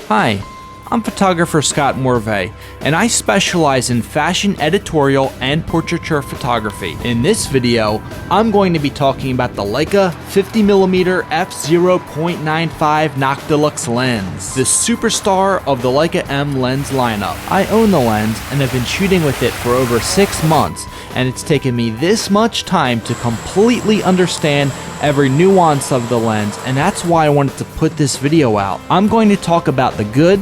Hi, I'm photographer Scott Morvay, and I specialize in fashion editorial and portraiture photography. In this video, I'm going to be talking about the Leica 50mm f/0.95 Noctilux lens, the superstar of the Leica M lens lineup. I own the lens and have been shooting with it for over 6 months, and it's taken me this much time to completely understand every nuance of the lens, and that's why I wanted to put this video out. I'm going to talk about the good,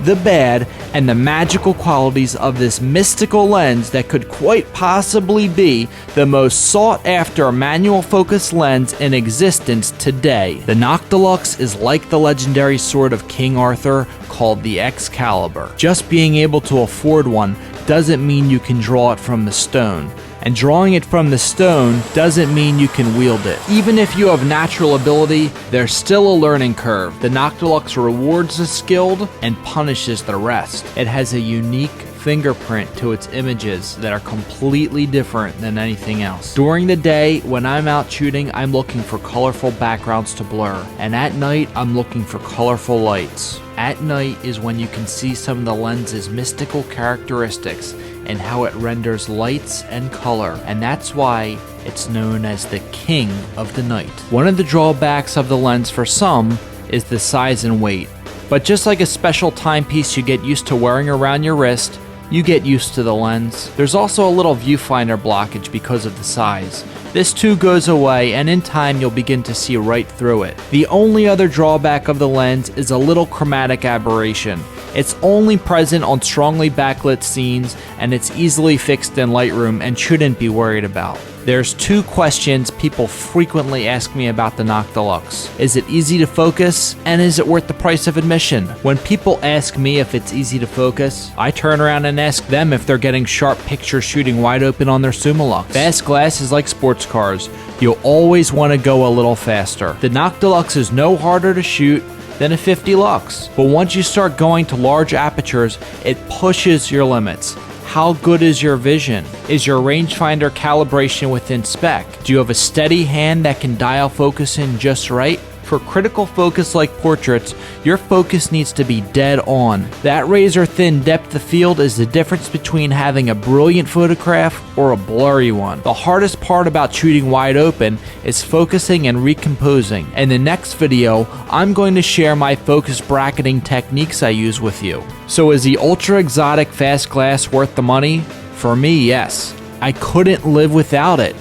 the bad, and the magical qualities of this mystical lens that could quite possibly be the most sought after manual focus lens in existence today. The Noctilux is like the legendary sword of King Arthur called the Excalibur. Just being able to afford one doesn't mean you can draw it from the stone. And drawing it from the stone doesn't mean you can wield it. Even if you have natural ability, there's still a learning curve. The Noctilux rewards the skilled and punishes the rest. It has a unique fingerprint to its images that are completely different than anything else. During the day, when I'm out shooting, I'm looking for colorful backgrounds to blur. And at night, I'm looking for colorful lights. At night is when you can see some of the lens's mystical characteristics and how it renders lights and color, and that's why it's known as the king of the night. One of the drawbacks of the lens for some is the size and weight, but just like a special timepiece you get used to wearing around your wrist, you get used to the lens. There's also a little viewfinder blockage because of the size. This too goes away, and in time you'll begin to see right through it. The only other drawback of the lens is a little chromatic aberration. It's only present on strongly backlit scenes, and it's easily fixed in Lightroom and shouldn't be worried about. There's 2 questions people frequently ask me about the Noctilux. Is it easy to focus, and is it worth the price of admission? When people ask me if it's easy to focus, I turn around and ask them if they're getting sharp pictures shooting wide open on their Summilux. Fast glass is like sports cars. You'll always want to go a little faster. The Noctilux is no harder to shoot than a 50 lux, but once you start going to large apertures, it pushes your limits. How good is your vision? Is your rangefinder calibration within spec? Do you have a steady hand that can dial focus in just right? For critical focus like portraits, your focus needs to be dead on. That razor thin depth of field is the difference between having a brilliant photograph or a blurry one. The hardest part about shooting wide open is focusing and recomposing. In the next video, I'm going to share my focus bracketing techniques I use with you. So is the ultra exotic fast glass worth the money? For me, yes. I couldn't live without it.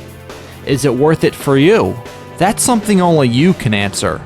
Is it worth it for you? That's something only you can answer.